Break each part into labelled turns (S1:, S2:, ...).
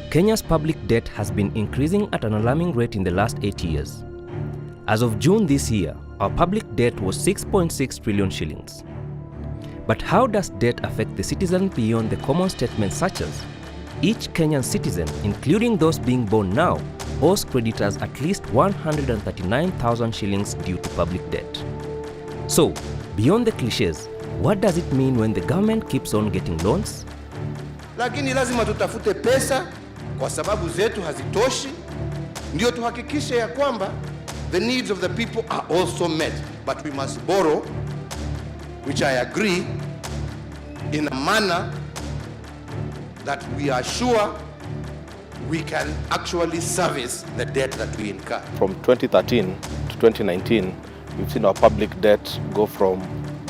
S1: Kenya's public debt has been increasing at an alarming rate in the last 8 years. As of June this year, our public debt was 6.6 trillion shillings. But how does debt affect the citizen beyond the common statements such as each Kenyan citizen, including those being born now, owes creditors at least 139,000 shillings due to public debt? So, beyond the cliches, what does it mean when the government keeps on getting loans?
S2: Lakini lazima tutafute pesa kwa sababu zetu hazitoshi, ndio tuhakikishe ya kwamba the needs of the people are also met. But we must borrow, which I agree, in a manner that we are sure we can actually service the debt that we incur.
S3: From 2013 to 2019, we've seen our public debt go from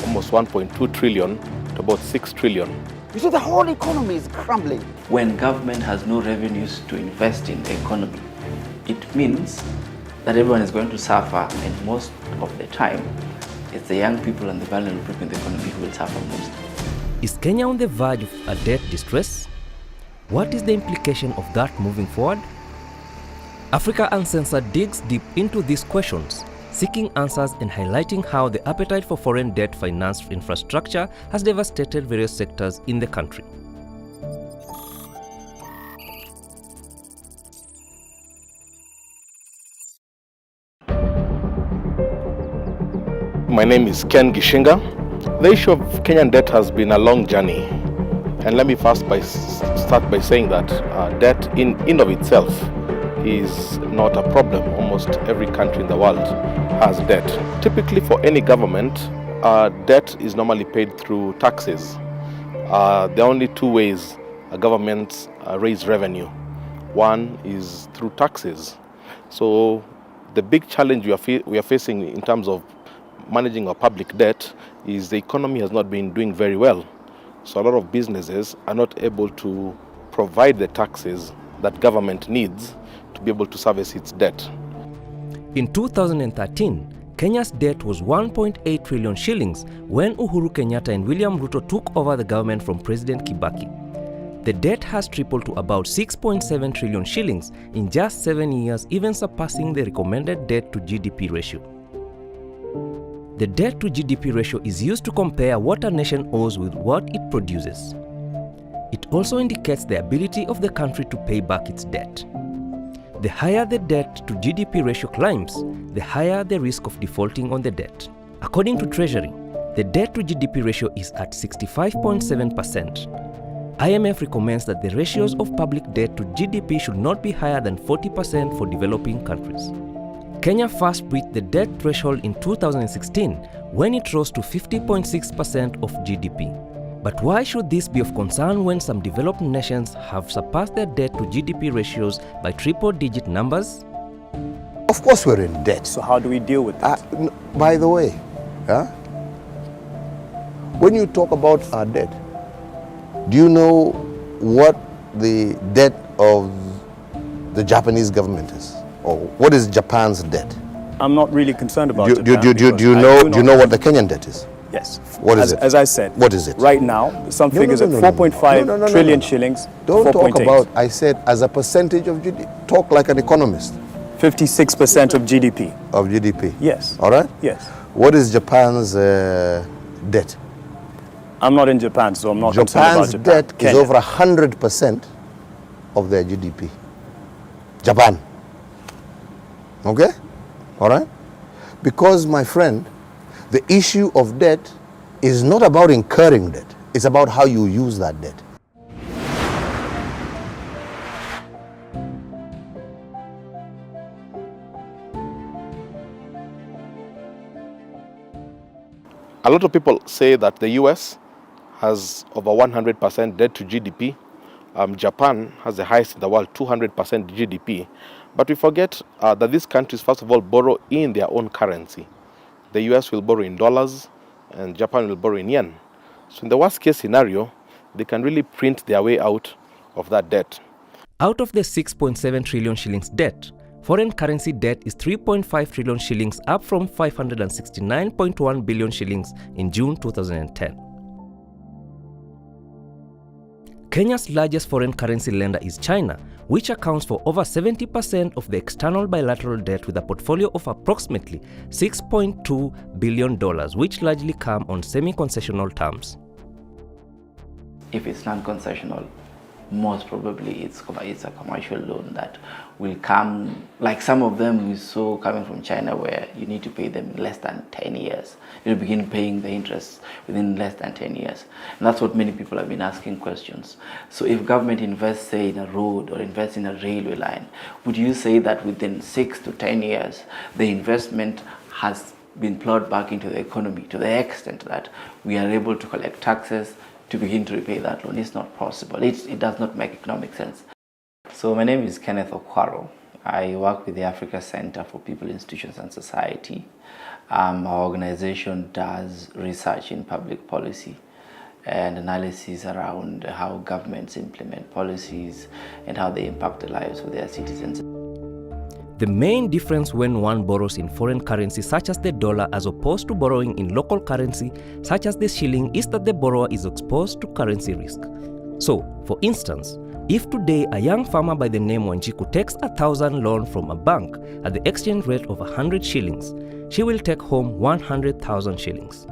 S3: almost 1.2 trillion to about 6 trillion.
S4: You see, the whole economy is crumbling.
S5: When government has no revenues to invest in the economy, it means that everyone is going to suffer, and most of the time, it's the young people and the vulnerable people in the economy who will suffer most.
S1: Is Kenya on the verge of a debt distress? What is the implication of that moving forward? Africa Uncensored digs deep into these questions, seeking answers and highlighting how the appetite for foreign debt-financed infrastructure has devastated various sectors in the country.
S3: My name is Ken Gishinga. The issue of Kenyan debt has been a long journey. And let me first start by saying that debt in of itself is not a problem. Almost every country in the world has debt. Typically for any government, debt is normally paid through taxes. There are only two ways governments raise revenue. One is through taxes. So the big challenge we are facing in terms of managing our public debt is the economy has not been doing very well. So a lot of businesses are not able to provide the taxes that government needs to be able to service its debt.
S1: In 2013, Kenya's debt was 1.8 trillion shillings when Uhuru Kenyatta and William Ruto took over the government from President Kibaki. The debt has tripled to about 6.7 trillion shillings in just 7 years, even surpassing the recommended debt to GDP ratio. The debt to GDP ratio is used to compare what a nation owes with what it produces. It also indicates the ability of the country to pay back its debt. The higher the debt to GDP ratio climbs, the higher the risk of defaulting on the debt. According to Treasury, the debt to GDP ratio is at 65.7%. IMF recommends that the ratios of public debt to GDP should not be higher than 40% for developing countries. Kenya first breached the debt threshold in 2016 when it rose to 50.6% of GDP. But why should this be of concern when some developed nations have surpassed their debt to GDP ratios by triple-digit numbers?
S2: Of course we're in debt.
S4: So how do we deal with that?
S2: By the way, when you talk about our debt, do you know what the debt of the Japanese government is? Or what is Japan's debt?
S4: I'm not really concerned about
S2: Do you know what the Kenyan debt is?
S4: Yes.
S2: What is it?
S4: As I said.
S2: What is it?
S4: Right now, some figures at 4.5 trillion shillings.
S2: Don't talk about, I said, as a percentage of GDP. Talk like an economist.
S4: 56% of GDP.
S2: Of GDP?
S4: Yes.
S2: All right?
S4: Yes.
S2: What is Japan's debt?
S4: I'm not in Japan, so I'm not concerned about Japan.
S2: Japan's debt
S4: Kenya.
S2: is over 100% of their GDP. Japan. Okay? All right? Because, my friend, the issue of debt is not about incurring debt. It's about how you use that debt.
S3: A lot of people say that the US has over 100% debt to GDP. Japan has the highest in the world, 200% GDP. But we forget that these countries, first of all, borrow in their own currency. The US will borrow in dollars and Japan will borrow in yen. So in the worst case scenario, they can really print their way out of that debt.
S1: Out of the 6.7 trillion shillings debt, foreign currency debt is 3.5 trillion shillings, up from 569.1 billion shillings in June 2010. Kenya's largest foreign currency lender is China, which accounts for over 70% of the external bilateral debt with a portfolio of approximately $6.2 billion, which largely come on semi-concessional terms.
S5: If it's non-concessional, most probably it's a commercial loan that will come, like some of them we saw coming from China, where you need to pay them in less than 10 years. You'll begin paying the interest within less than 10 years. And that's what many people have been asking questions. So if government invests, say, in a road or invests in a railway line, would you say that within 6 to 10 years, the investment has been plowed back into the economy to the extent that we are able to collect taxes to begin to repay that loan? It's not possible. It does not make economic sense. So my name is Kenneth Okwaro. I work with the Africa Center for People, Institutions and Society. Our organization does research in public policy and analysis around how governments implement policies and how they impact the lives of their citizens.
S1: The main difference when one borrows in foreign currency such as the dollar as opposed to borrowing in local currency such as the shilling is that the borrower is exposed to currency risk. So, for instance, if today a young farmer by the name Wanjiku takes 1,000 loan from a bank at the exchange rate of 100 shillings, she will take home 100,000 shillings.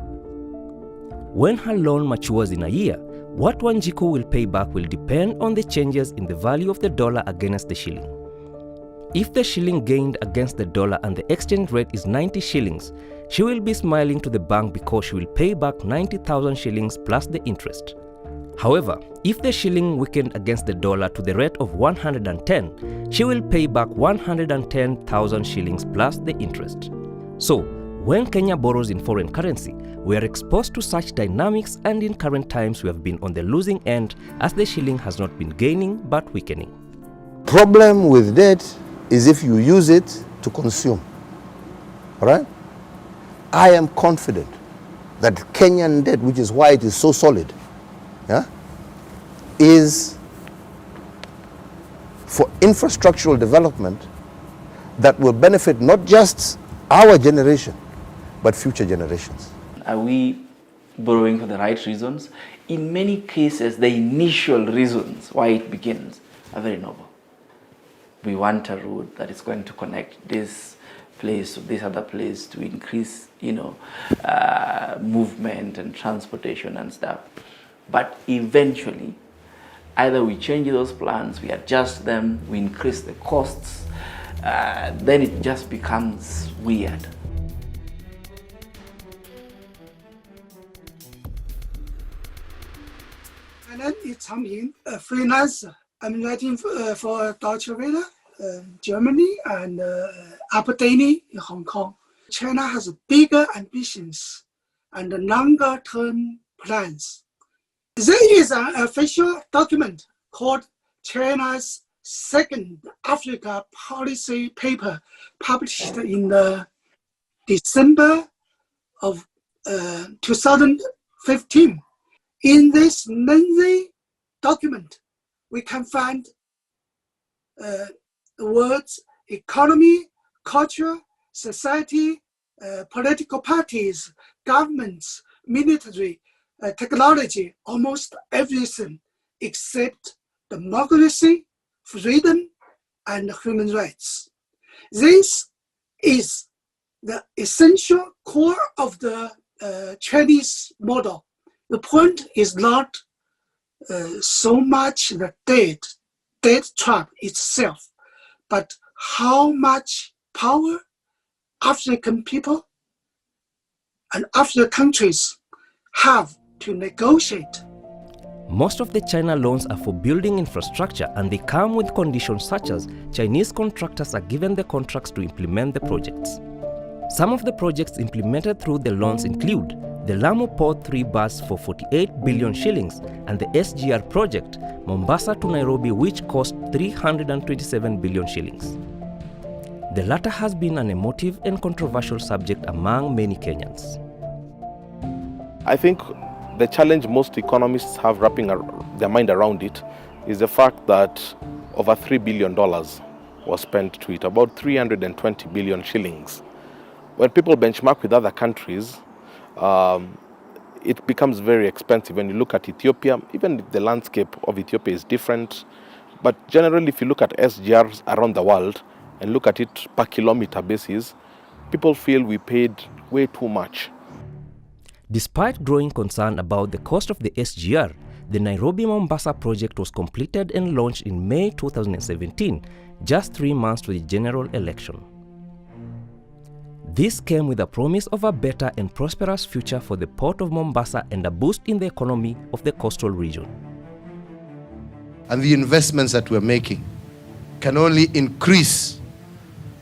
S1: When her loan matures in a year, what Wanjiku will pay back will depend on the changes in the value of the dollar against the shilling. If the shilling gained against the dollar and the exchange rate is 90 shillings, she will be smiling to the bank because she will pay back 90,000 shillings plus the interest. However, if the shilling weakened against the dollar to the rate of 110, she will pay back 110,000 shillings plus the interest. So, when Kenya borrows in foreign currency, we are exposed to such dynamics, and in current times we have been on the losing end as the shilling has not been gaining but weakening.
S2: Problem with debt is if you use it to consume. All right? I am confident that Kenyan debt, which is why it is so solid, is for infrastructural development that will benefit not just our generation, but future generations.
S5: Are we borrowing for the right reasons? In many cases, the initial reasons why it begins are very noble. We want a road that is going to connect this place to this other place to increase, movement and transportation and stuff. But eventually, either we change those plans, we adjust them, we increase the costs, then it just becomes weird.
S6: My name is Chang Ping, a freelancer. I'm writing for Deutsche Welle, Germany, and Upper Daily in Hong Kong. China has bigger ambitions and longer-term plans. There is an official document called China's Second Africa Policy Paper, published in December of 2015. In this lengthy document, we can find the words economy, culture, society, political parties, governments, military, technology, almost everything except democracy, freedom, and human rights. This is the essential core of the Chinese model. The point is not so much the debt trap itself, but how much power African people and African countries have to negotiate.
S1: Most of the China loans are for building infrastructure, and they come with conditions such as Chinese contractors are given the contracts to implement the projects. Some of the projects implemented through the loans include the Lamu Port 3 bus for 48 billion shillings and the SGR project, Mombasa to Nairobi, which cost 327 billion shillings. The latter has been an emotive and controversial subject among many Kenyans.
S3: I think the challenge most economists have wrapping their mind around it is the fact that over $3 billion was spent to it, about 320 billion shillings. When people benchmark with other countries, it becomes very expensive. When you look at Ethiopia, even if the landscape of Ethiopia is different, but generally if you look at SGRs around the world and look at it per kilometer basis, people feel we paid way too much.
S1: Despite growing concern about the cost of the SGR, the Nairobi-Mombasa project was completed and launched in May 2017, just 3 months to the general election. This came with a promise of a better and prosperous future for the port of Mombasa and a boost in the economy of the coastal region.
S2: And the investments that we're making can only increase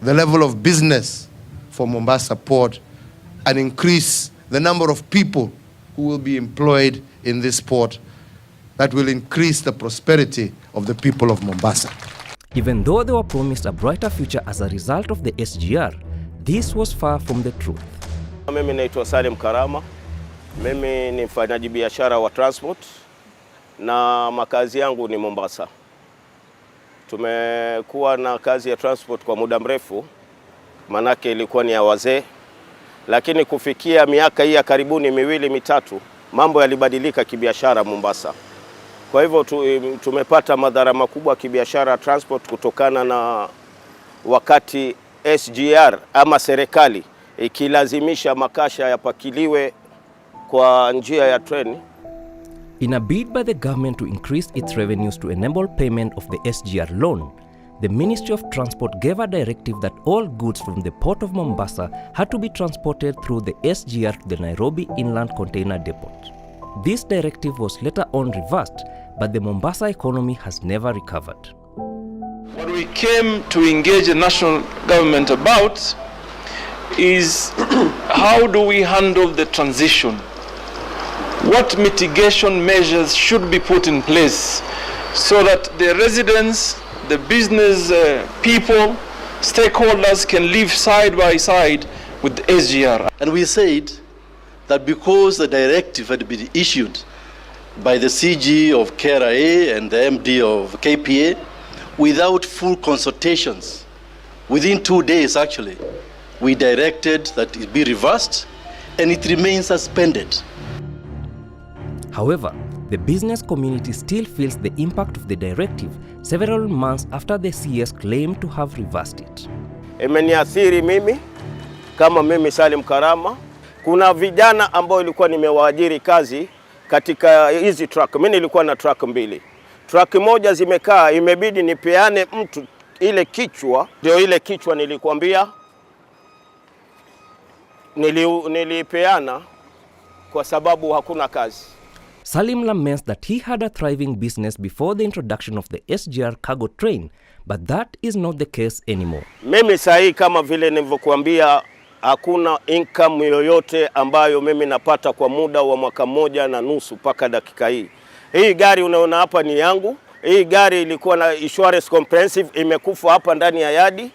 S2: the level of business for Mombasa Port and increase the number of people who will be employed in this port. That will increase the prosperity of the people of Mombasa.
S1: Even though they were promised a brighter future as a result of the SGR, this was far from the truth.
S7: Mimi naitwa Salim Karama. Mimi ni mfanyaji biashara wa transport na makazi yangu ni Mombasa. Tumekuwa na kazi ya transport kwa muda mrefu, manake ilikuwa ni ya wazee. Lakini kufikia miaka hii ya karibuni 2-3, mambo yalibadilika kibiashara Mombasa. Kwa hivyo tumepata madhara makubwa kibiashara transport kutokana na wakati SGR ama serikali ikilazimisha makasha yapakiliwe kwa njia ya treni.
S1: In a bid by the government to increase its revenues to enable payment of the SGR loan, the Ministry of Transport gave a directive that all goods from the port of Mombasa had to be transported through the SGR to the Nairobi Inland Container Depot. This directive was later on reversed, but the Mombasa economy has never recovered.
S8: What we came to engage the national government about is how do we handle the transition? What mitigation measures should be put in place so that the residents, the business people, stakeholders can live side by side with the SGR.
S9: And we said that because the directive had been issued by the CG of KRA and the MD of KPA without full consultations, within 2 days actually, we directed that it be reversed and it remains suspended.
S1: However, the business community still feels the impact of the directive several months after the CS claimed to have reversed it.
S7: Imeniathiri mimi kama mimi Salim Karama. Kuna vijana ambao ilikuwa nimewaajiri kazi katika hizi truck. Mimi nilikuwa na truck 2. Truck moja zimekaa, imebidi nipeane mtu ile kichwa. Ndio ile kichwa nilikwambia nilipeana kwa sababu hakuna kazi.
S1: Salim laments that he had a thriving business before the introduction of the SGR cargo train, but that is not the case anymore.
S7: Mimi sahi kama vile nilivyokuambia, hakuna income yoyote ambayo mimi napata kwa muda wa 1.5 mpaka dakika hii. Hii gari unaona hapa ni yangu. Hii gari ilikuwa na insurance comprehensive, imekufa hapa ndani ya yadi.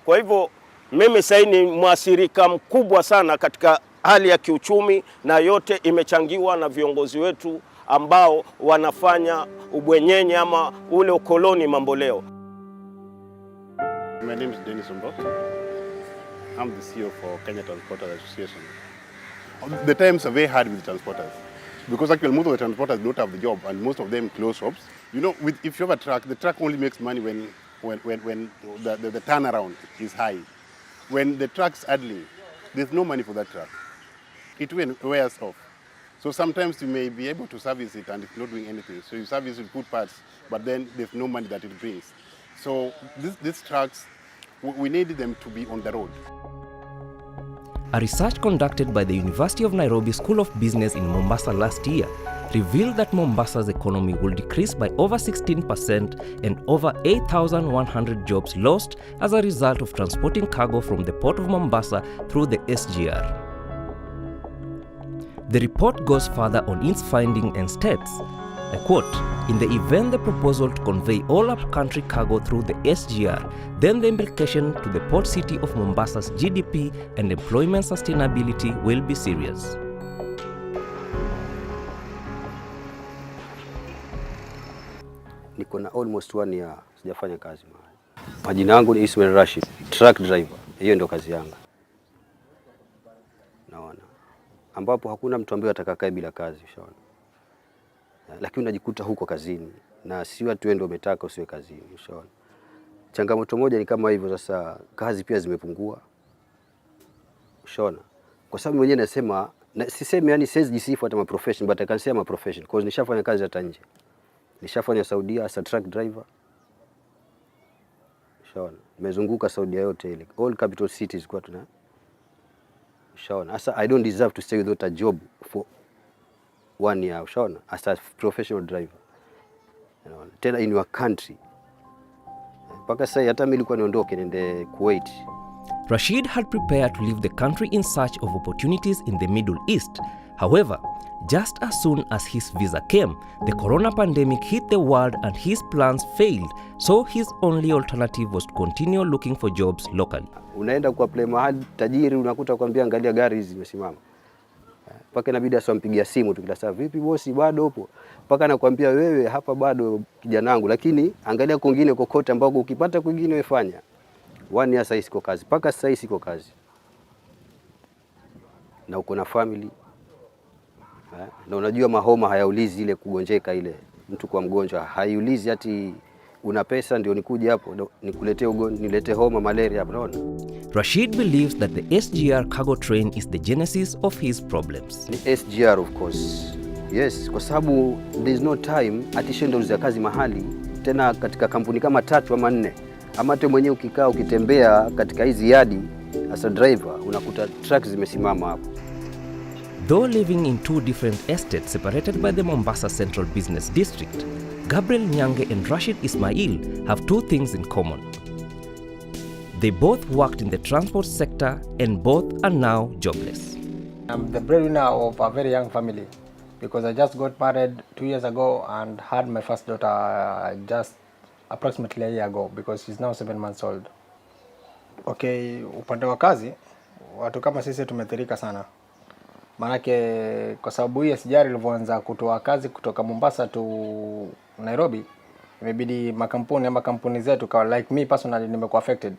S7: Kwa hivyo mimi sahi ni mwasirika mkubwa sana katika hali ya kiuchumi, na yote imechangiwa na viongozi wetu ambao wanafanya ubwenyenye ama ule ukoloni mamboleo.
S10: My name is Dennis Ombok. I'm the CEO for Kenya Transporters Association. The times are very hard with transporters because actually most of the transporters don't have the job and most of them close shops. You know, if you have a truck, the truck only makes money when the turnaround is high. When the truck's idling, there's no money for that truck. It wears off. So sometimes you may be able to service it and it's not doing anything. So you service it, put parts, but then there's no money that it brings. So these trucks, we need them to be on the road.
S1: A research conducted by the University of Nairobi School of Business in Mombasa last year revealed that Mombasa's economy will decrease by over 16% and over 8,100 jobs lost as a result of transporting cargo from the port of Mombasa through the SGR. The report goes further on its finding and states, I quote, "In the event the proposal to convey all up-country cargo through the SGR, then the implication to the port city of Mombasa's GDP and employment sustainability will be serious."
S11: Niko na almost 1 year sijafanya kazi mahali. Majina yangu ni Ismail Rashid, truck driver. Hiyo ndio kazi yangu. Naona. ambapo hakuna mtu ambaye atakakae bila kazi, ushaona. Lakini unajikuta huko kazini na si watu ndio umetaka usiwe kazini, ushaona. Changamoto moja ni kama hivyo sasa, kazi pia zimepungua, ushaona. Kwa sababu mwenyewe nasema, sisemi yani siwezi jisifu hata profession, but I can say I'm a profession because nishafanya kazi hata nje. Nishafanya Saudia as a truck driver. Ushaona. Nimezunguka Saudia yote ile. All capital cities kwa tuna. Ushaona. Asa I don't deserve to stay without a job for 1 year, ushaona, as a professional driver. Unaona. Tena in your country. Mpaka sasa hata mimi nilikuwa niondoke niende Kuwait.
S1: Rashid had prepared to leave the country in search of opportunities in the Middle East. However, just as soon as his visa came, the corona pandemic hit the world and his plans failed, so his only alternative was to continue looking for jobs locally.
S11: Unaenda kwa play mahali tajiri, unakuta kwambia angalia gari zimesimama. Paka inabidi asampigia simu tu kila saa, vipi bosi bado upo? Paka anakuambia wewe hapa bado kijana wangu, lakini angalia kwingine kokote ambako ukipata kwingine wefanya. 1 year sasa siko kazi, paka sasa siko kazi. Na uko na family. Na unajua mahoma hayaulizi ile kugonjeka ile. Mtu kwa mgonjwa haiulizi ati una pesa ndio nikuje hapo nikuletee ugonjwa, nilete homa malaria, unaona.
S1: Rashid believes that the SGR cargo train is the genesis of his problems.
S11: Ni SGR of course. Yes, kwa sababu there is no time ati shendo za kazi mahali tena katika kampuni kama 3 ama 4. Ama hata mwenyewe ukikaa ukitembea katika hizi yadi as a driver unakuta trucks zimesimama hapo.
S1: Though living in 2 different estates separated by the Mombasa Central Business District, Gabriel Nyange and Rashid Ismail have 2 things in common. They both worked in the transport sector and both are now jobless.
S12: I'm the breadwinner of a very young family because I just got married 2 years ago and had my first daughter just approximately a year ago because she's now 7 months old. Okay, upande wa kazi, watu kama sisi tumeathirika sana. Manake kwa sababu hii SGR ilivyoanza kutoa kazi kutoka Mombasa to Nairobi, imebidi makampuni ama kampuni zetu kwa like me personally nimekuwa affected.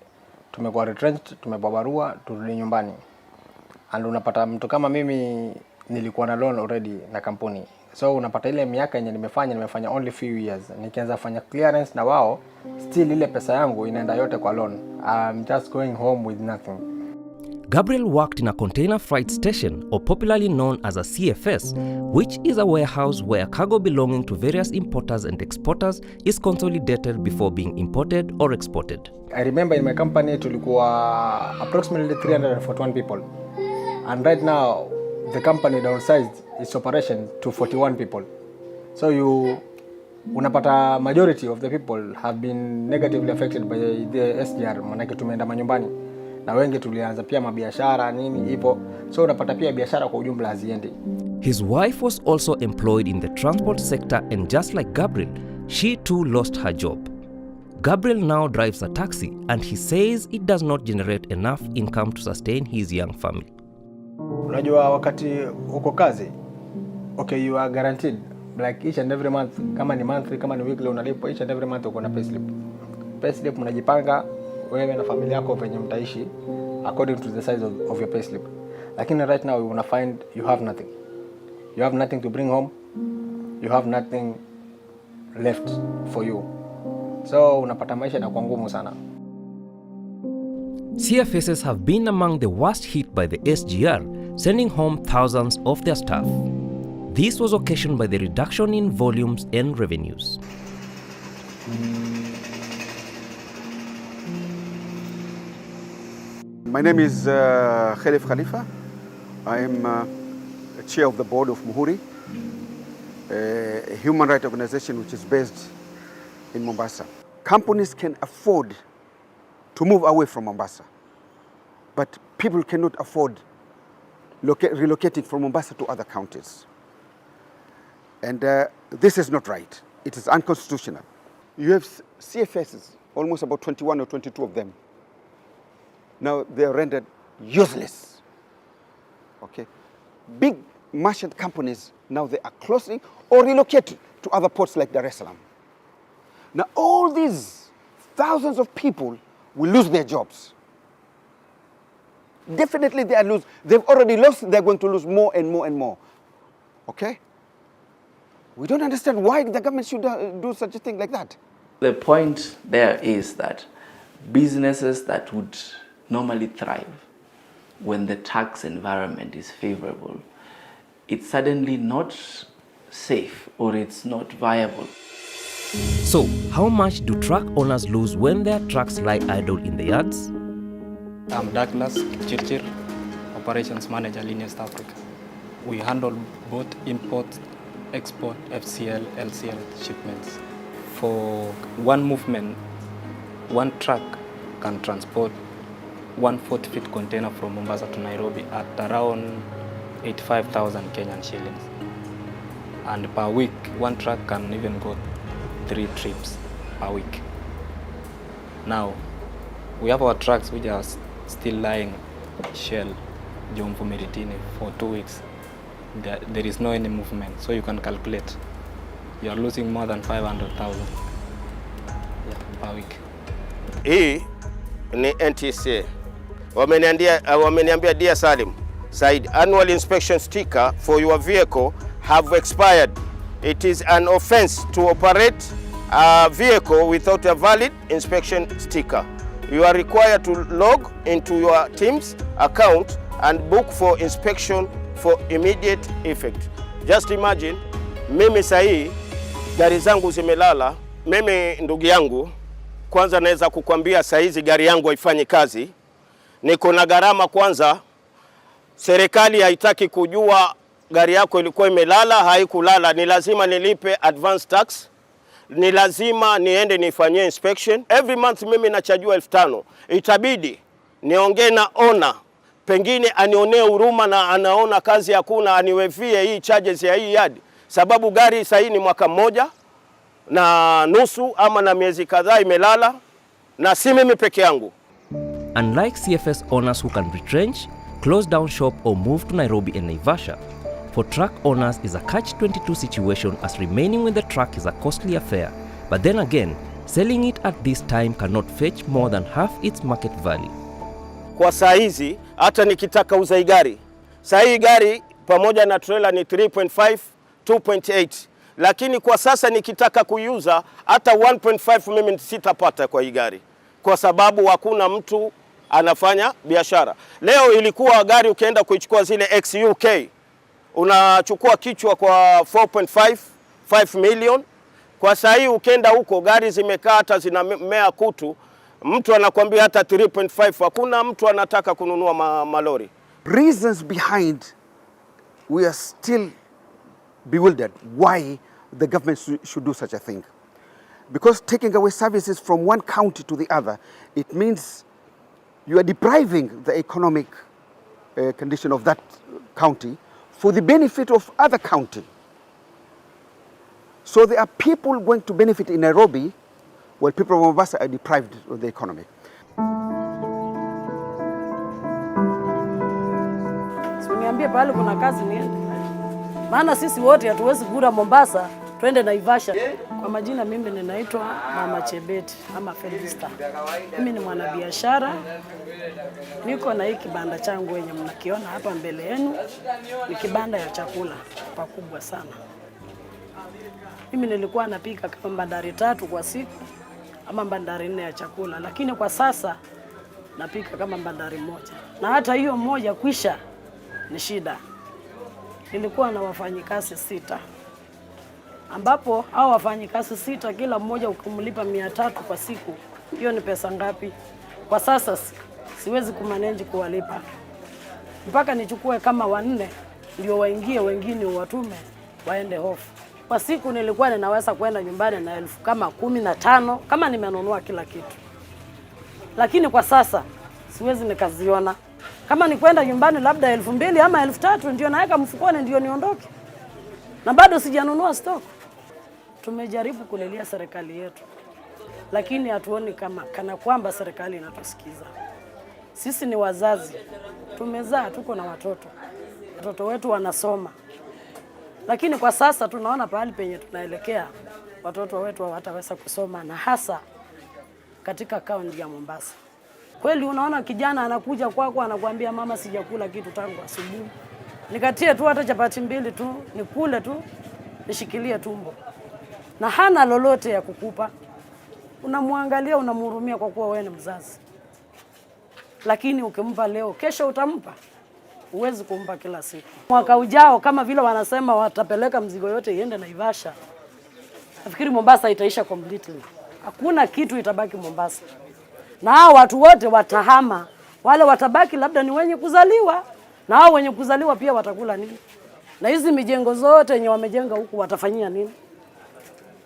S12: Tumekuwa retrenched, tumepewa barua, turudi nyumbani. And unapata mtu kama mimi nilikuwa na loan already na kampuni. So unapata ile miaka yenye nimefanya only few years. Nikianza fanya clearance na wao, still ile pesa yangu inaenda yote kwa loan. I'm just going home with nothing.
S1: Gabriel worked in a container freight station, or popularly known as a CFS, which is a warehouse where cargo belonging to various importers and exporters is consolidated before being imported or exported.
S12: I remember in my company tulikuwa approximately 341 people. And right now, the company downsized its operation to 41 people. So unapata majority of the people have been negatively affected by the SGR, manake tumeenda manyumbani. Na wengi tulianza pia mabiashara nini ipo, so unapata pia biashara kwa ujumla haziendi.
S1: His wife was also employed in the transport sector and just like Gabriel, she too lost her job. Gabriel now drives a taxi and he says it does not generate enough income to sustain his young family.
S12: Unajua wakati uko kazi, okay, you are guaranteed like each and every month, kama ni monthly kama ni weekly unalipo, each and every month uko na payslip. Payslip mnajipanga wewe na familia yako venye mtaishi according to the size of your payslip. Lakini right now you wanna find you have nothing. You have nothing to bring home. You have nothing left for you. So unapata maisha inakuwa ngumu sana.
S1: CFSs have been among the worst hit by the SGR, sending home thousands of their staff. This was occasioned by the reduction in volumes and revenues.
S13: My name is Khalif Khalifa. I am chair of the board of Muhuri, a human rights organization which is based in Mombasa. Companies can afford to move away from Mombasa, but people cannot afford relocating from Mombasa to other counties. And this is not right. It is unconstitutional. You have CFSs, almost about 21 or 22 of them. Now they are rendered useless. Okay, big merchant companies now they are closing or relocating to other ports like Dar es Salaam. Now all these thousands of people will lose their jobs. definitely they are lose. They've already lost, they're going to lose more and more and more. Okay? We don't understand why the government should do such a thing like that.
S5: The point there is that businesses that would normally thrive when the tax environment is favorable, it's suddenly not safe or it's not viable.
S1: So, how much do truck owners lose when their trucks lie idle in the yards?
S12: I'm Douglas Chirchir, Operations Manager, Linear East Africa. We handle both import, export, FCL, LCL shipments. For one movement, one truck can transport 1 40-feet container from Mombasa to Nairobi at around 85,000 Kenyan shillings. And per week, one truck can even go 3 trips per week. Now, we have our trucks which are still lying Shell, Jomvu Meritini for 2 weeks. There is no any movement, so you can calculate. You are losing more than 500,000 per week.
S7: Hii ni NTSA. Wameniambia Dear Salim Said, annual inspection sticker for your vehicle have expired. It is an offense to operate a vehicle without a valid inspection sticker. You are required to log into your team's account and book for inspection for immediate effect. Just imagine, mimi sahi gari zangu zimelala. Mimi ndugu yangu, kwanza naweza kukwambia saizi gari yangu haifanyi kazi. Niko na gharama kwanza. Serikali haitaki kujua gari yako ilikuwa imelala, haikulala. Ni lazima nilipe advance tax. Ni lazima niende nifanyie inspection. Every month mimi nachajua 5,000. Itabidi niongee na owner, pengine anionee huruma na anaona kazi hakuna, aniwevie hii charges ya hii yard. Sababu gari sasa ni mwaka mmoja na nusu ama na miezi kadhaa imelala, na si mimi peke yangu.
S1: Unlike CFS owners who can retrench, close down shop or move to Nairobi and Naivasha, for truck owners is a catch-22 situation, as remaining with the truck is a costly affair. But then again, selling it at this time cannot fetch more than half its market value.
S7: Kwa saa hizi hata nikitaka uza gari, saa hii gari pamoja na trailer ni 3.5, 2.8. Lakini kwa sasa nikitaka kuiuza hata 1.5 mimi sitapata kwa hii gari, kwa sababu hakuna mtu anafanya biashara. Leo ilikuwa gari ukienda kuichukua zile XUK unachukua kichwa kwa 4.5, 5 million. Kwa saa hii ukienda huko gari zimekaa hata zinamea kutu, mtu anakuambia hata 3.5. Hakuna mtu anataka kununua malori.
S13: Reasons behind, we are still bewildered why the government should do such a thing. Because taking away services from one county to the other, it means you are depriving the economic condition of that county for the benefit of other county. So there are people going to benefit in Nairobi, while people of Mombasa are deprived of the economy.
S14: Niambie pale kuna kazi niende. Maana sisi wote hatuwezi kura Mombasa twende Naivasha. Kwa majina mimi ninaitwa Mama Chebet ama Felista. Mimi ni mwanabiashara. Niko na hii kibanda changu yenye mnakiona hapa mbele yenu. Ni kibanda ya chakula pakubwa sana. Mimi nilikuwa napika kama bandari 3 kwa siku ama bandari 4 ya chakula, lakini kwa sasa napika kama bandari 1. Na hata hiyo moja kwisha ni shida. Nilikuwa na wafanyikazi 6. Ambapo hao wafanyikazi 6 kila mmoja ukumlipa 300 kwa siku. Hiyo ni pesa ngapi? Kwa sasa siwezi kumanage kuwalipa. Mpaka nichukue kama 4 ndio waingie, wengine watume waende hofu. Kwa siku nilikuwa ninaweza kwenda nyumbani na 15,000 kama nimenunua kila kitu. Lakini kwa sasa siwezi nikaziona. Kama ni kwenda nyumbani labda 2,000 ama 3,000 ndio naweka mfukoni ndio niondoke. Na bado sijanunua stock. Tumejaribu kulilia serikali yetu, lakini hatuoni kana kwamba serikali inatusikiza. Sisi ni wazazi. Tumezaa, tuko na watoto. Watoto wetu wanasoma. Lakini kwa sasa tunaona pahali penye tunaelekea watoto wetu hawataweza kusoma, na hasa katika kaunti ya Mombasa. Kweli unaona kijana anakuja kwako anakuambia mama sijakula kitu tangu asubuhi. Nikatie tu hata chapati mbili tu, nikule tu, nishikilie tumbo. Na hana lolote ya kukupa. Unamwangalia, unamhurumia kwa kuwa wewe ni mzazi. Lakini ukimpa leo, kesho utampa. Huwezi kumpa kila siku. Mwaka ujao kama vile wanasema watapeleka mzigo yote iende Naivasha. Nafikiri Mombasa itaisha completely. Hakuna kitu itabaki Mombasa. Na hao watu wote watahama. Wale watabaki labda ni wenye kuzaliwa. Na hao wenye kuzaliwa pia watakula nini? Na hizi mijengo zote yenye wamejenga huku watafanyia nini?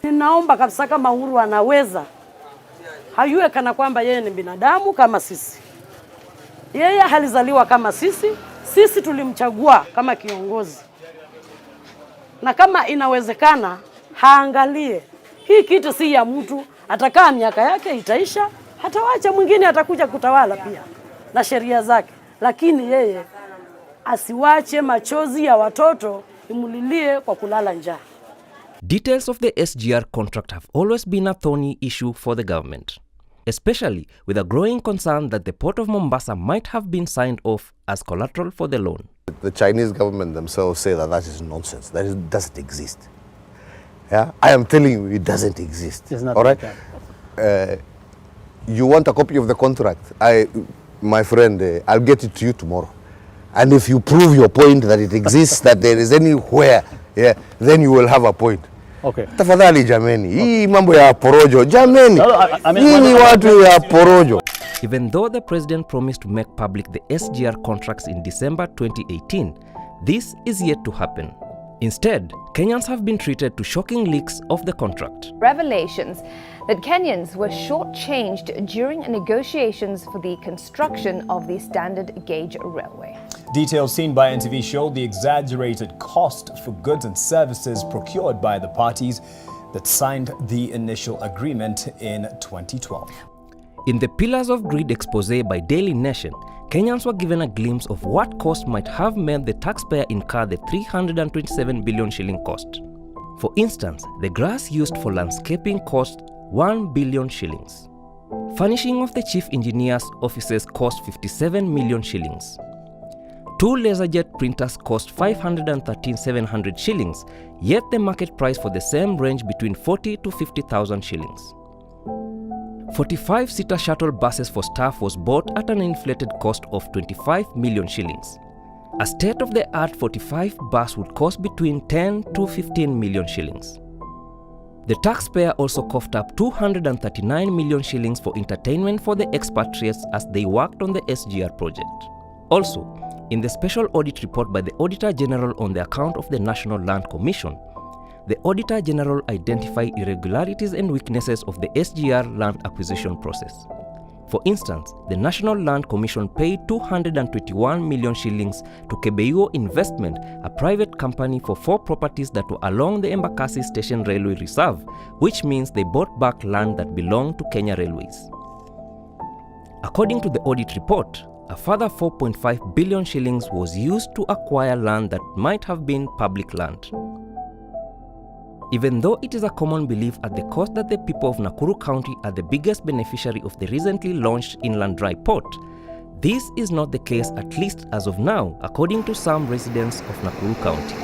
S14: Ninaomba kabisa kama Uhuru anaweza. Hayue kana kwamba yeye ni binadamu kama sisi. Yeye halizaliwa kama sisi. Sisi tulimchagua kama kiongozi. Na kama inawezekana, haangalie. Hii kitu si ya mtu, atakaa miaka yake itaisha, hatawacha mwingine atakuja kutawala pia na sheria zake. Lakini yeye asiwache machozi ya watoto imulilie kwa kulala njaa.
S1: Details of the SGR contract have always been a thorny issue for the government, especially with a growing concern that the Port of Mombasa might have been signed off as collateral for the loan.
S2: The Chinese government themselves say that that is nonsense, that it doesn't exist. Yeah, I am telling you, it doesn't exist. All right? You want a copy of the contract? My friend, I'll get it to you tomorrow. And if you prove your point that it exists, that there is anywhere, yeah, then you will have a point.
S4: Okay.
S2: Tafadhali jameni, hii mambo ya porojo, jameni, hii ni watu ya porojo.
S1: Even though the president promised to make public the SGR contracts in December 2018, this is yet to happen. Instead, Kenyans have been treated to shocking leaks of the contract.
S15: Revelations that Kenyans were shortchanged during negotiations for the construction of the standard gauge railway.
S4: Details seen by NTV show the exaggerated cost for goods and services procured by the parties that signed the initial agreement in 2012.
S1: In the Pillars of Greed expose by Daily Nation, Kenyans were given a glimpse of what cost might have made the taxpayer incur the 327 billion shilling cost. For instance, the grass used for landscaping cost 1 billion shillings. Furnishing of the chief engineer's offices cost 57 million shillings. 2 LaserJet printers cost 513,700 shillings, yet the market price for the same range between 40 to 50,000 shillings. 45-seater shuttle buses for staff was bought at an inflated cost of 25 million shillings. A state-of-the-art 45 bus would cost between 10 to 15 million shillings. The taxpayer also coughed up 239 million shillings for entertainment for the expatriates as they worked on the SGR project. Also, in the special audit report by the Auditor General on the account of the National Land Commission, the Auditor General identified irregularities and weaknesses of the SGR land acquisition process. For instance, the National Land Commission paid 221 million shillings to Kebeiwo Investment, a private company, for 4 properties that were along the Embakasi Station Railway Reserve, which means they bought back land that belonged to Kenya Railways. According to the audit report, a further 4.5 billion shillings was used to acquire land that might have been public land. Even though it is a common belief at the coast that the people of Nakuru County are the biggest beneficiary of the recently launched Inland Dry Port, this is not the case, at least as of now, according to some residents of Nakuru County.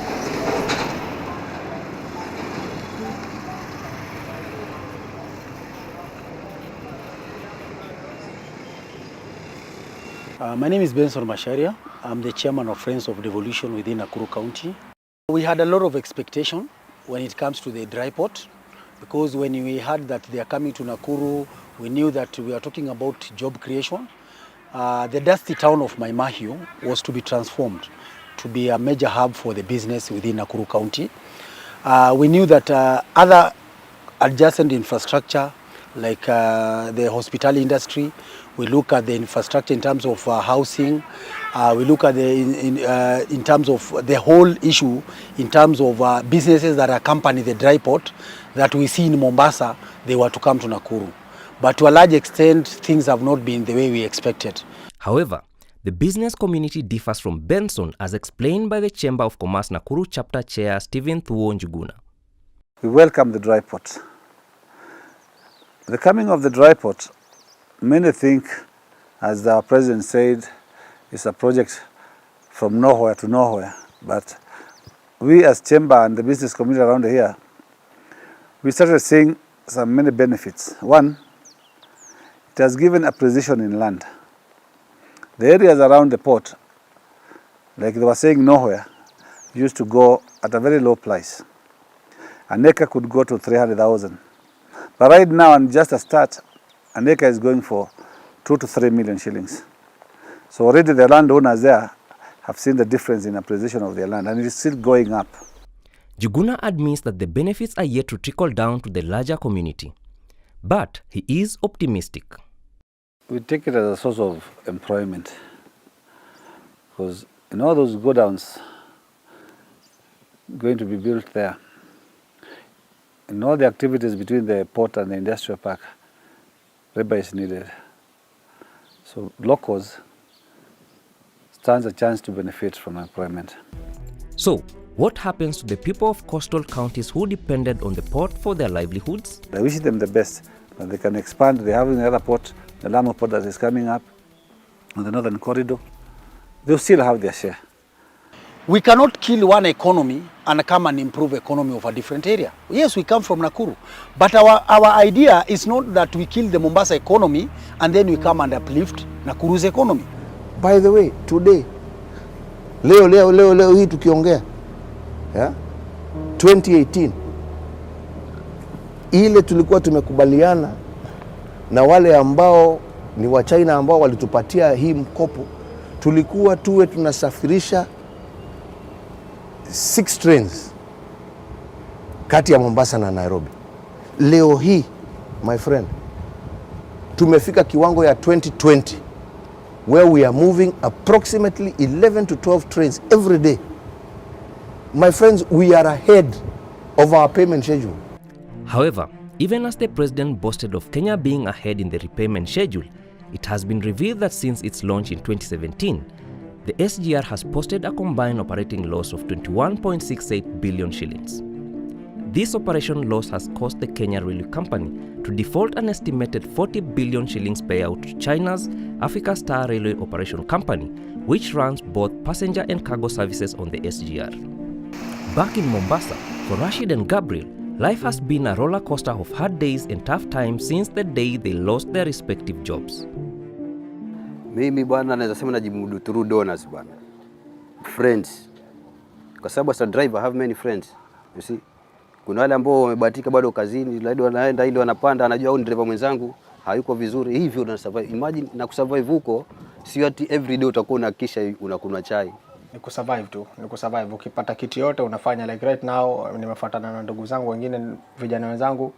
S16: My name is Benson Masharia. I'm the chairman of Friends of Devolution within Nakuru County. We had a lot of expectation when it comes to the dry port, because when we heard that they are coming to Nakuru, we knew that we are talking about job creation. The dusty town of Mai Mahiu was to be transformed to be a major hub for the business within Nakuru County. We knew that other adjacent infrastructure like the hospitality industry, we look at the infrastructure in terms of housing, we look at in terms of the whole issue, in terms of businesses that accompany the dry port that we see in Mombasa, they were to come to Nakuru. But to a large extent, things have not been the way we expected.
S1: However, the business community differs from Benson, as explained by the Chamber of Commerce Nakuru Chapter Chair Stephen Thuo Njuguna.
S17: We welcome the dry port. The coming of the dry port, many think As our president said, it's a project from nowhere to nowhere. But we as Chamber and the business community around here, we started seeing some many benefits. One, it has given appreciation in land. The areas around the port, like they were saying nowhere, used to go at a very low price. An acre could go to 300,000. But right now, and just a start, an acre is going for 2 to 3 million shillings. So already the landowners there have seen the difference in appreciation of their land, and it is still going up.
S1: Njuguna admits that the benefits are yet to trickle down to the larger community. But he is optimistic.
S17: We take it as a source of employment, because in all those godowns going to be built there, in all the activities between the port and the industrial park, labor is needed. So locals stands a chance to benefit from employment.
S1: So, what happens to the people of coastal counties who depended on the port for their livelihoods?
S17: I wish them the best, but they can expand. They have another port, the Lamu port that is coming up on the northern corridor. They'll still have their share.
S16: We cannot kill one economy and come and improve economy of a different area. Yes, we come from Nakuru, but our idea is not that we kill the Mombasa economy and then we come and uplift Nakuru's economy.
S2: By the way, today, leo hii tukiongea, yeah, 2018, ile tulikuwa tumekubaliana na wale ambao ni wa China ambao walitupatia hii mkopo, tulikuwa tuwe tunasafirisha 6 trains kati ya Mombasa na Nairobi. Leo hii, my friend, tumefika kiwango ya 2020 where we are moving approximately 11 to 12 trains every day. My friends, we are ahead of our payment schedule.
S1: However, even as the president boasted of Kenya being ahead in the repayment schedule, it has been revealed that since its launch in 2017, the SGR has posted a combined operating loss of 21.68 billion shillings. This operation loss has caused the Kenya Railway Company to default an estimated 40 billion shillings payout to China's Africa Star Railway Operation Company, which runs both passenger and cargo services on the SGR. Back in Mombasa, for Rashid and Gabriel, life has been a roller coaster of hard days and tough times since the day they lost their respective jobs.
S11: Mimi bwana naweza sema najimudu through donors bwana. Friends. Kwa sababu as a driver I have many friends. You see? Kuna wale ambao wamebahatika bado kazini, labda wanaenda ile wanapanda, anajua huyu driver mwenzangu hayuko vizuri, hivyo una survive. Imagine na kusurvive huko, sio ati every day utakuwa unakisha unakunywa chai.
S12: Ni kusurvive tu, ni kusurvive. Ukipata kitu yote unafanya, like right now nimefuatana na ndugu zangu wengine, vijana wenzangu,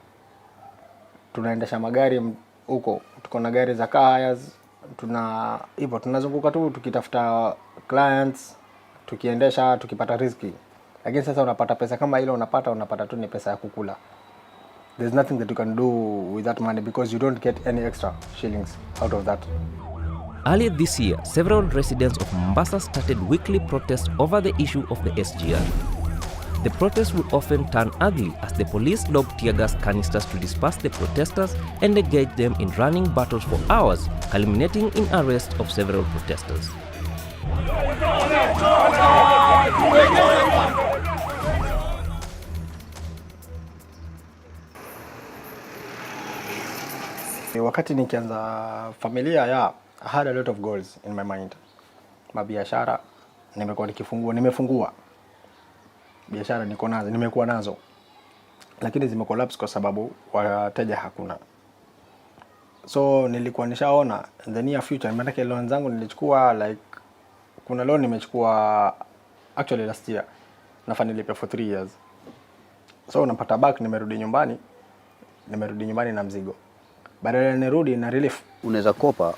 S12: tunaendesha magari huko, tuko na gari za car hires, hivyo tunazunguka tu tukitafuta clients, tukiendesha, tukipata riziki. Lakini sasa unapata pesa kama ile unapata tu ni pesa ya kukula. There's nothing that you can do with that money because you don't get any extra shillings out of that.
S1: Earlier this year, several residents of Mombasa started weekly protests over the issue of the SGR. The protests would often turn ugly as the police lobbed tear gas canisters to disperse the protesters and engage them in running battles for hours, culminating in arrest of several protesters.
S12: Wakati nikianza familia I had a lot of goals in my mind. Mabiashara nimefungua. Biashara nimekuwa nazo. Lakini zimecollapse kwa sababu wateja hakuna. So nilikuwa nishaona the near future, maana loan zangu nilichukua kuna loan nimechukua actually last year. Nafaa nilipe for 3 years. So napata back, nimerudi nyumbani na mzigo. Badala nirudi na relief.
S11: Unaweza kopa,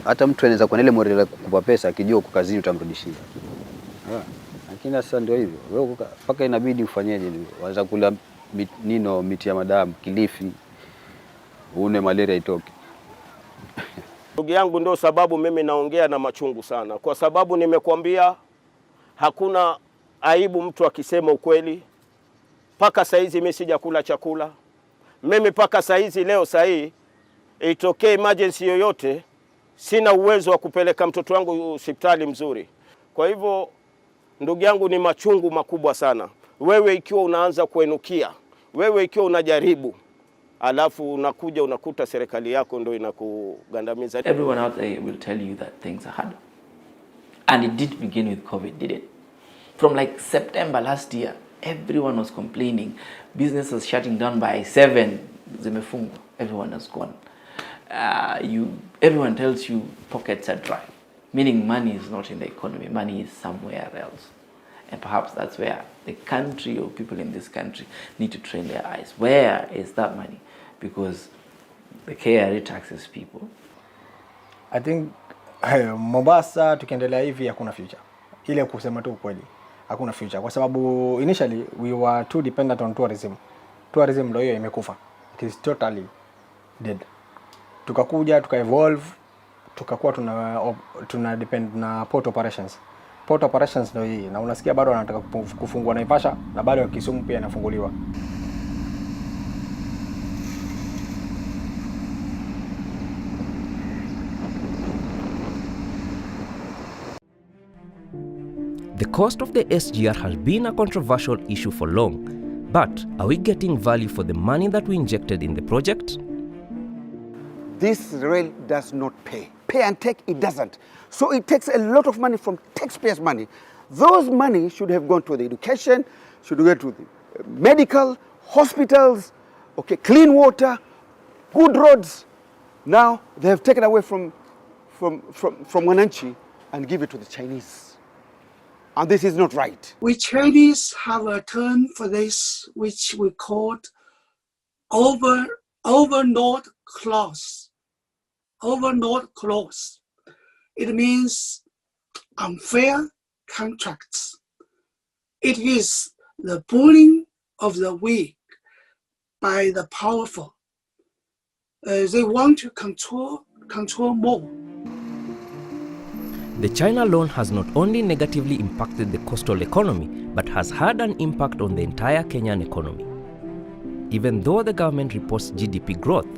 S11: hata mtu anaweza kuwa na ile morale kukupa pesa akijua uko kazini utamrudishia. Lakini sasa ndio hivyo. Wewe paka inabidi ufanyeje ndio. Waanza kula miti ya madamu, Kilifi. Une malaria itoke.
S7: Ndugu yangu, ndio sababu mimi naongea na machungu sana. Kwa sababu nimekuambia hakuna aibu mtu akisema ukweli. Paka saizi mimi sijakula chakula. Mimi paka saizi leo itokee emergency yoyote, sina uwezo wa kupeleka mtoto wangu hospitali mzuri. Kwa hivyo ndugu yangu, ni machungu makubwa sana. Wewe ikiwa unaanza kuenukia, wewe ikiwa unajaribu, alafu unakuja unakuta serikali yako ndio inakugandamiza.
S5: Everyone out there will tell you that things are hard. And it did begin with COVID, did it? From like September last year, everyone was complaining. Businesses shutting down by 7. Zimefungwa. Everyone has gone. Everyone tells you pockets are dry. Meaning money is not in the economy. Money is somewhere else. And perhaps that's where the country or people in this country need to train their eyes. Where is that money? Because the KRA taxes people.
S12: I think Mombasa tukiendelea hivi hakuna future. Ile kusema tu kweli, hakuna future kwa sababu initially we were too dependent on tourism. Tourism ndio hiyo imekufa. It is totally dead. Tukakuja evolve, tukakuwa tuna depend na port operations. Port operations ndio hii, na unasikia bado wanataka kufungua Naivasha na bado Kisumu pia inafunguliwa.
S1: The cost of the SGR has been a controversial issue for long, but are we getting value for the money that we injected in the project?
S13: This rail does not pay. Pay and take, it doesn't. So it takes a lot of money from taxpayers' money. Those money should have gone to the education, should go to the medical, hospitals, okay, clean water, good roads. Now they have taken away from Wananchi and give it to the Chinese. And this is not right.
S6: We Chinese have a term for this, which we call overload clause. Overload clause. It means unfair contracts. It is the bullying of the weak by the powerful. They want to control more.
S1: The China loan has not only negatively impacted the coastal economy, but has had an impact on the entire Kenyan economy. Even though the government reports GDP growth,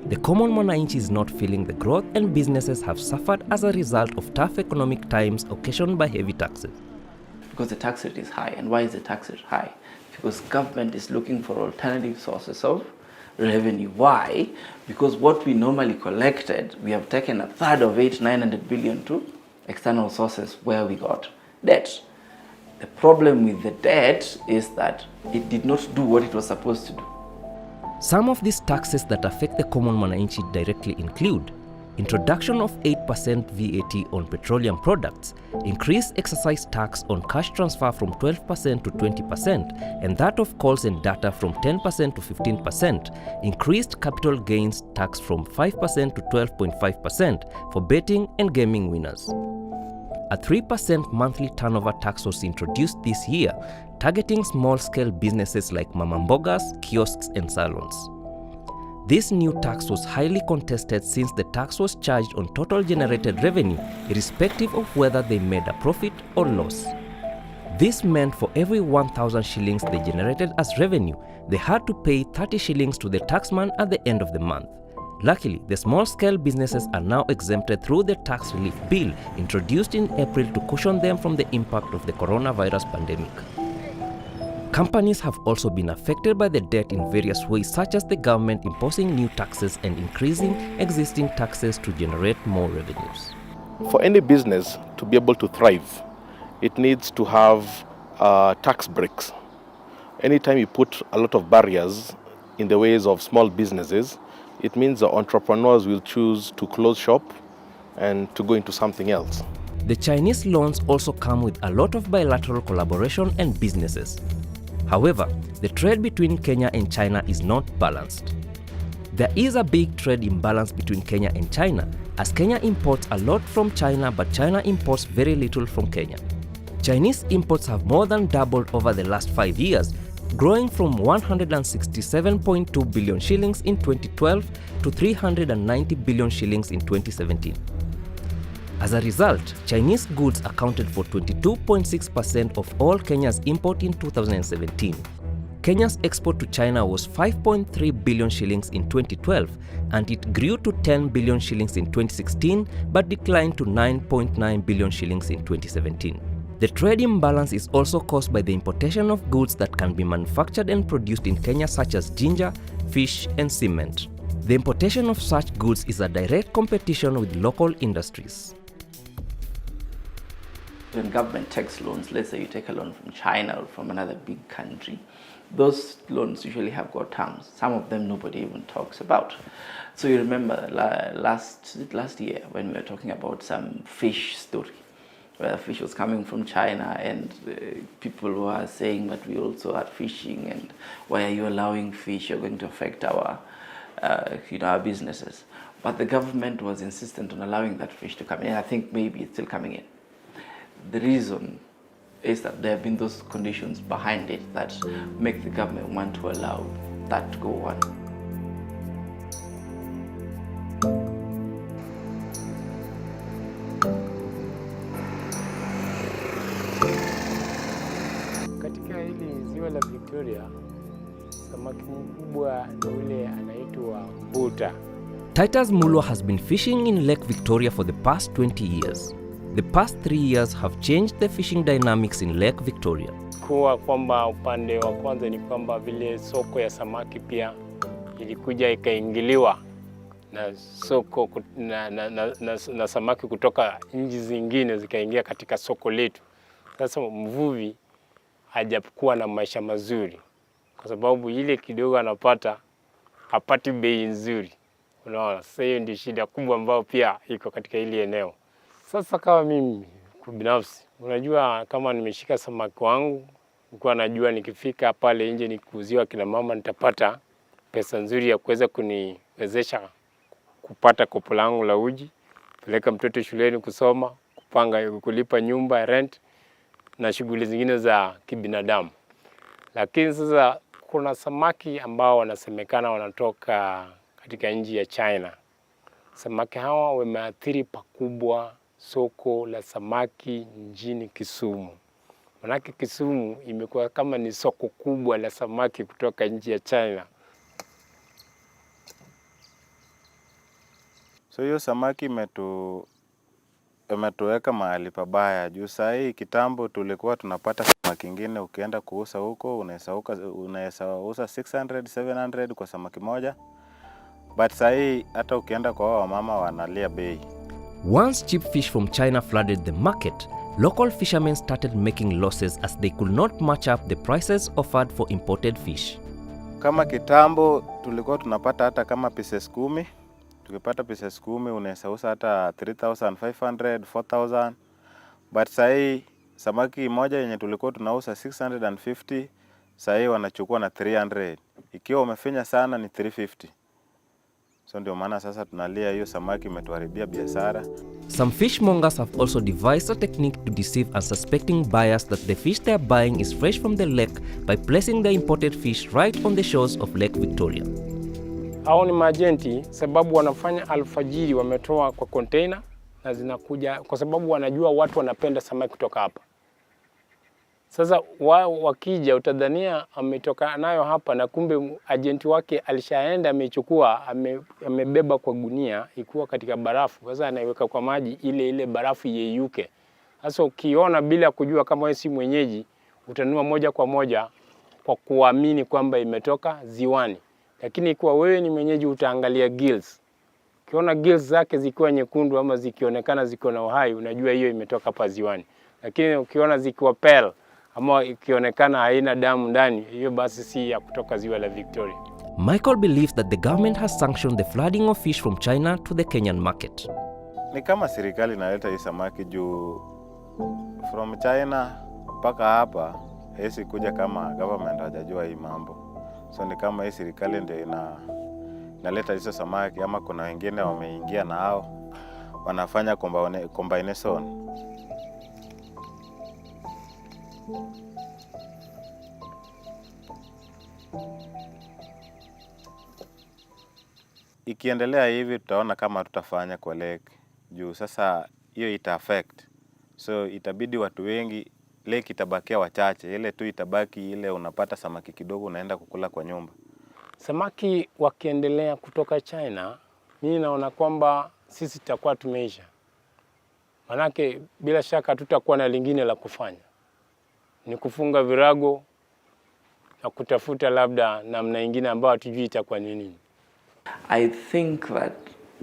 S1: the common mwananchi is not feeling the growth, and businesses have suffered as a result of tough economic times occasioned by heavy taxes.
S5: Because the tax rate is high. And why is the tax rate high? Because government is looking for alternative sources of revenue. Why? Because what we normally collected, we have taken a third of it, 900 billion, to external sources where we got debt. The problem with the debt is that it did not do what it was supposed to do.
S1: Some of these taxes that affect the common mwananchi directly include introduction of 8% VAT on petroleum products, increased excise tax on cash transfer from 12% to 20%, and that of calls and data from 10% to 15%, increased capital gains tax from 5% to 12.5% for betting and gaming winners. A 3% monthly turnover tax was introduced this year, targeting small-scale businesses like mama mbogas, kiosks, and salons. This new tax was highly contested since the tax was charged on total generated revenue, irrespective of whether they made a profit or loss. This meant for every 1,000 shillings they generated as revenue, they had to pay 30 shillings to the taxman at the end of the month. Luckily, the small-scale businesses are now exempted through the tax relief bill introduced in April to cushion them from the impact of the coronavirus pandemic. Companies have also been affected by the debt in various ways, such as the government imposing new taxes and increasing existing taxes to generate more revenues.
S3: For any business to be able to thrive, it needs to have tax breaks. Anytime you put a lot of barriers in the ways of small businesses, it means the entrepreneurs will choose to close shop and to go into something else.
S1: The Chinese loans also come with a lot of bilateral collaboration and businesses. However, the trade between Kenya and China is not balanced. There is a big trade imbalance between Kenya and China, as Kenya imports a lot from China, but China imports very little from Kenya. Chinese imports have more than doubled over the last 5 years, growing from 167.2 billion shillings in 2012 to 390 billion shillings in 2017. As a result, Chinese goods accounted for 22.6% of all Kenya's import in 2017. Kenya's export to China was 5.3 billion shillings in 2012, and it grew to 10 billion shillings in 2016, but declined to 9.9 billion shillings in 2017. The trade imbalance is also caused by the importation of goods that can be manufactured and produced in Kenya, such as ginger, fish, and cement. The importation of such goods is a direct competition with local industries.
S5: When government takes loans, let's say you take a loan from China or from another big country, those loans usually have got terms. Some of them nobody even talks about. So you remember last year when we were talking about some fish story, where fish was coming from China and people were saying that we also are fishing and why are you allowing fish, you're going to affect our, our businesses. But the government was insistent on allowing that fish to come in. I think maybe it's still coming in. The reason is that there have been those conditions behind it that make the government want to allow that to go on.
S18: Katika hili ziwa la Victoria, samaki mkubwa ni ule anaitwa mbuta.
S1: Titus Mulwa has been fishing in Lake Victoria for the past 20 years. The past 3 years have changed the fishing dynamics in Lake Victoria.
S18: Kuwa kwamba upande wa kwanza ni kwamba vile soko ya samaki pia ilikuja ikaingiliwa na soko na samaki kutoka nchi zingine zikaingia katika soko letu. Sasa mvuvi hajakuwa na maisha mazuri kwa sababu ile kidogo anapata hapati bei nzuri. Unaona, sasa hiyo ndio shida kubwa ambayo pia iko katika hili eneo. Sasa kama mimi binafsi, unajua kama nimeshika samaki wangu, nilikuwa najua nikifika pale nje nikuuziwa kina mama nitapata pesa nzuri ya kuweza kuniwezesha kupata kopo langu la uji, peleka mtoto shuleni kusoma, kupanga kulipa nyumba, rent na shughuli zingine za kibinadamu. Lakini sasa kuna samaki ambao wanasemekana wanatoka katika nchi ya China. Samaki hawa wameathiri pakubwa soko la samaki mjini Kisumu. Manake Kisumu imekuwa kama ni soko kubwa la samaki kutoka nchi ya China.
S19: So hiyo samaki imetuweka mahali pabaya. Juu saa hii kitambo tulikuwa tunapata samaki ingine ukienda kuuza huko unaweza uza 600 700 kwa samaki moja. But saa hii hata ukienda kwa wamama wanalia bei.
S1: Once cheap fish from China flooded the market, local fishermen started making losses as they could not match up the prices offered for imported fish.
S19: Kama kitambo tulikuwa tunapata hata kama pieces 10. Tukipata pieces 10 unaweza uza hata 3,500, 4,000. But saa hii samaki moja yenye tulikuwa tunauza 650, saa hii wanachukua na 300. Ikiwa umefinya sana ni 350. So ndio maana sasa tunalia hiyo samaki imetuharibia biashara.
S1: Some fishmongers have also devised a technique to deceive unsuspecting buyers that the fish they are buying is fresh from the lake by placing the imported fish right on the shores of Lake Victoria.
S18: Hao ni majenti sababu wanafanya alfajiri, wametoa kwa container na zinakuja kwa sababu wanajua watu wanapenda samaki kutoka hapa. Sasa wao wakija utadhania ametoka nayo hapa na kumbe agenti wake alishaenda amechukua amebeba kwa gunia ikuwa katika barafu. Sasa anaiweka kwa maji ile barafu yeyuke. Sasa ukiona bila kujua kama wewe si mwenyeji utanunua moja kwa moja kwa kuamini kwamba imetoka ziwani. Lakini ikiwa wewe ni mwenyeji utaangalia gills. Ukiona gills zake zikiwa nyekundu ama zikionekana ziko na uhai unajua hiyo imetoka hapa ziwani. Lakini ukiona zikiwa pale ama ikionekana haina damu ndani, hiyo basi si ya kutoka ziwa la Victoria.
S1: Michael believes that the government has sanctioned the flooding of fish from China to the Kenyan market.
S19: Ni kama serikali inaleta hii samaki juu from China mpaka hapa, hesi kuja kama government hajajua hii mambo. So ni kama hii serikali ndio inaleta hizo samaki ama kuna wengine wameingia na hao wanafanya combination. Ikiendelea hivi tutaona kama tutafanya kwa lake juu sasa hiyo ita affect. So itabidi watu wengi lake itabakia wachache, ile tu itabaki ile unapata samaki kidogo unaenda kukula kwa nyumba.
S18: Samaki wakiendelea kutoka China, mimi naona kwamba sisi tutakuwa tumeisha. Manake bila shaka tutakuwa na lingine la kufanya. Ni kufunga virago na kutafuta labda namna nyingine ambayo hatujui itakuwa nini.
S5: I think that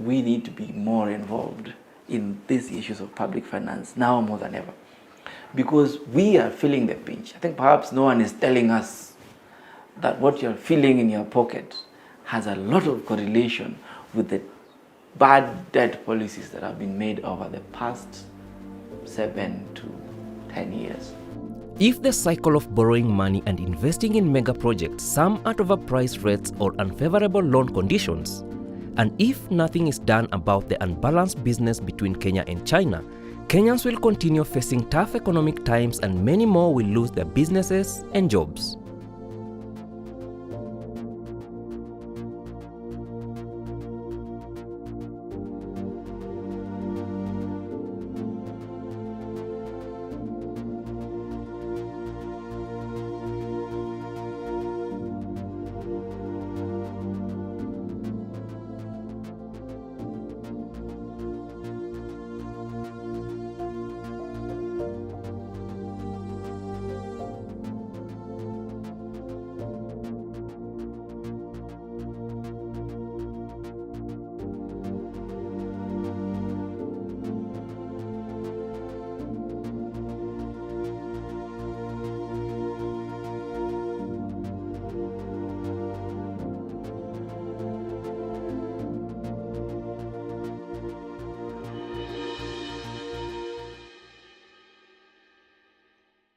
S5: we need to be more involved in these issues of public finance now more than ever, because we are feeling the pinch. I think perhaps no one is telling us that what you're feeling in your pocket has a lot of correlation with the bad debt policies that have been made over the past 7 to 10 years.
S1: If the cycle of borrowing money and investing in mega projects sum at overpriced rates or unfavorable loan conditions, and if nothing is done about the unbalanced business between Kenya and China, Kenyans will continue facing tough economic times and many more will lose their businesses and jobs.